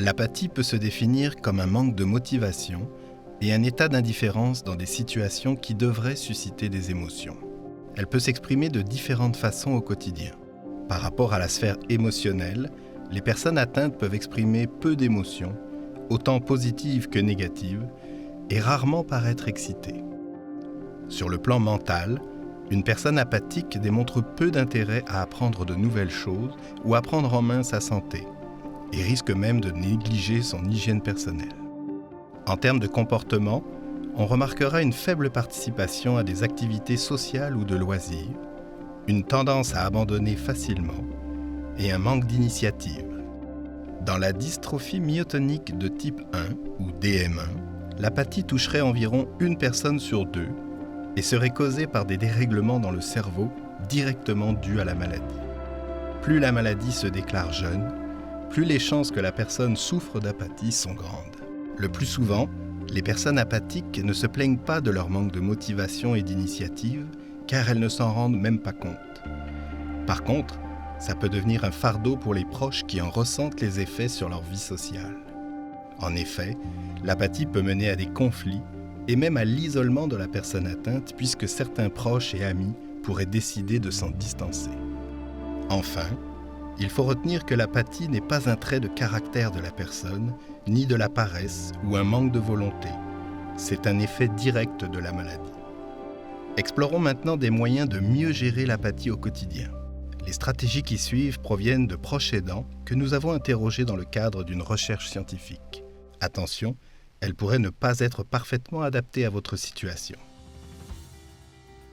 L'apathie peut se définir comme un manque de motivation et un état d'indifférence dans des situations qui devraient susciter des émotions. Elle peut s'exprimer de différentes façons au quotidien. Par rapport à la sphère émotionnelle, les personnes atteintes peuvent exprimer peu d'émotions, autant positives que négatives, et rarement paraître excitées. Sur le plan mental, une personne apathique démontre peu d'intérêt à apprendre de nouvelles choses ou à prendre en main sa santé, et risque même de négliger son hygiène personnelle. En termes de comportement, on remarquera une faible participation à des activités sociales ou de loisirs, une tendance à abandonner facilement et un manque d'initiative. Dans la dystrophie myotonique de type 1 ou DM1, l'apathie toucherait environ une personne sur deux et serait causée par des dérèglements dans le cerveau directement dus à la maladie. Plus la maladie se déclare jeune, plus les chances que la personne souffre d'apathie sont grandes. Le plus souvent, les personnes apathiques ne se plaignent pas de leur manque de motivation et d'initiative, car elles ne s'en rendent même pas compte. Par contre, ça peut devenir un fardeau pour les proches qui en ressentent les effets sur leur vie sociale. En effet, l'apathie peut mener à des conflits et même à l'isolement de la personne atteinte, puisque certains proches et amis pourraient décider de s'en distancer. Enfin, il faut retenir que l'apathie n'est pas un trait de caractère de la personne, ni de la paresse ou un manque de volonté. C'est un effet direct de la maladie. Explorons maintenant des moyens de mieux gérer l'apathie au quotidien. Les stratégies qui suivent proviennent de proches aidants que nous avons interrogés dans le cadre d'une recherche scientifique. Attention, elles pourraient ne pas être parfaitement adaptées à votre situation.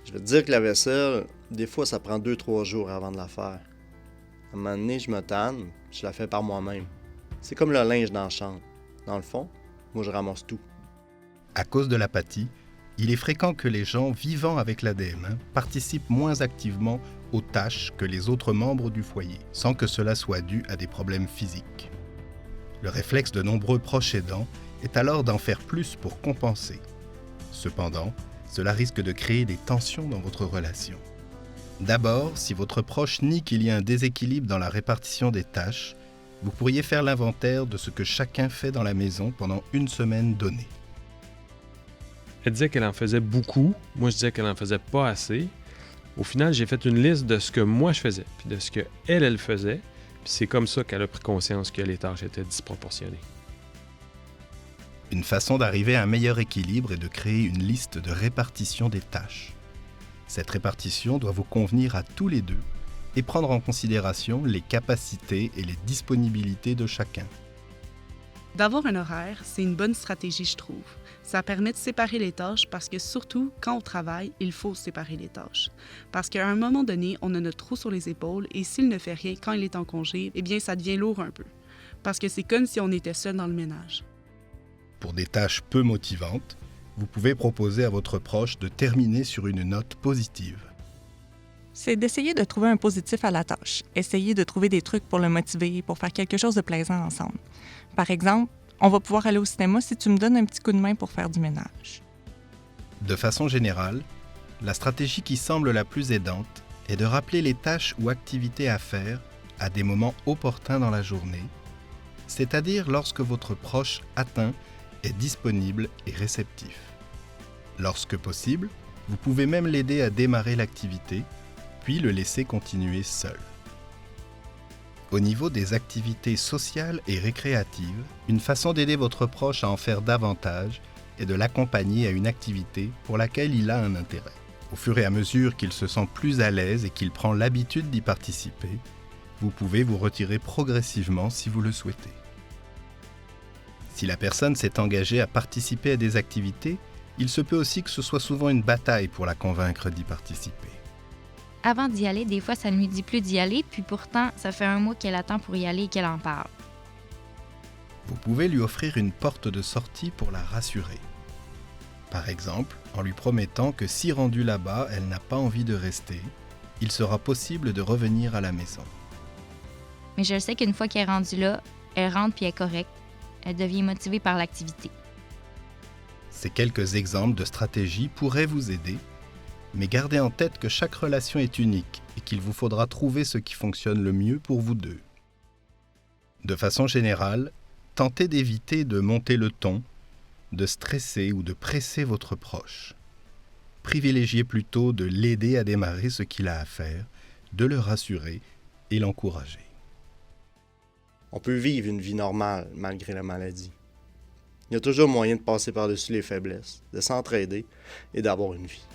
Je vais te dire que la vaisselle, des fois, ça prend 2-3 jours avant de la faire. À un moment donné, je me tanne, je la fais par moi-même. C'est comme le linge dans la chambre. Dans le fond, moi, je ramasse tout. À cause de l'apathie, il est fréquent que les gens vivant avec l'ADM1 participent moins activement aux tâches que les autres membres du foyer, sans que cela soit dû à des problèmes physiques. Le réflexe de nombreux proches aidants est alors d'en faire plus pour compenser. Cependant, cela risque de créer des tensions dans votre relation. D'abord, si votre proche nie qu'il y a un déséquilibre dans la répartition des tâches, vous pourriez faire l'inventaire de ce que chacun fait dans la maison pendant une semaine donnée. Elle disait qu'elle en faisait beaucoup, moi je disais qu'elle en faisait pas assez. Au final, j'ai fait une liste de ce que moi je faisais, puis de ce qu'elle faisait, puis c'est comme ça qu'elle a pris conscience que les tâches étaient disproportionnées. Une façon d'arriver à un meilleur équilibre est de créer une liste de répartition des tâches. Cette répartition doit vous convenir à tous les deux et prendre en considération les capacités et les disponibilités de chacun. D'avoir un horaire, c'est une bonne stratégie, je trouve. Ça permet de séparer les tâches parce que surtout, quand on travaille, il faut séparer les tâches. Parce qu'à un moment donné, on a notre trou sur les épaules et s'il ne fait rien quand il est en congé, eh bien, ça devient lourd un peu. Parce que c'est comme si on était seul dans le ménage. Pour des tâches peu motivantes, vous pouvez proposer à votre proche de terminer sur une note positive. C'est d'essayer de trouver un positif à la tâche. Essayer de trouver des trucs pour le motiver, pour faire quelque chose de plaisant ensemble. Par exemple, on va pouvoir aller au cinéma si tu me donnes un petit coup de main pour faire du ménage. De façon générale, la stratégie qui semble la plus aidante est de rappeler les tâches ou activités à faire à des moments opportuns dans la journée, c'est-à-dire lorsque votre proche atteint est disponible et réceptif. Lorsque possible, vous pouvez même l'aider à démarrer l'activité, puis le laisser continuer seul. Au niveau des activités sociales et récréatives, une façon d'aider votre proche à en faire davantage est de l'accompagner à une activité pour laquelle il a un intérêt. Au fur et à mesure qu'il se sent plus à l'aise et qu'il prend l'habitude d'y participer, vous pouvez vous retirer progressivement si vous le souhaitez. Si la personne s'est engagée à participer à des activités, il se peut aussi que ce soit souvent une bataille pour la convaincre d'y participer. Avant d'y aller, des fois, ça ne lui dit plus d'y aller, puis pourtant, ça fait un mois qu'elle attend pour y aller et qu'elle en parle. Vous pouvez lui offrir une porte de sortie pour la rassurer. Par exemple, en lui promettant que si rendue là-bas, elle n'a pas envie de rester, il sera possible de revenir à la maison. Mais je sais qu'une fois qu'elle est rendue là, elle rentre puis elle est correcte. Elle devient motivée par l'activité. Ces quelques exemples de stratégies pourraient vous aider, mais gardez en tête que chaque relation est unique et qu'il vous faudra trouver ce qui fonctionne le mieux pour vous deux. De façon générale, tentez d'éviter de monter le ton, de stresser ou de presser votre proche. Privilégiez plutôt de l'aider à démarrer ce qu'il a à faire, de le rassurer et l'encourager. On peut vivre une vie normale malgré la maladie. Il y a toujours moyen de passer par-dessus les faiblesses, de s'entraider et d'avoir une vie.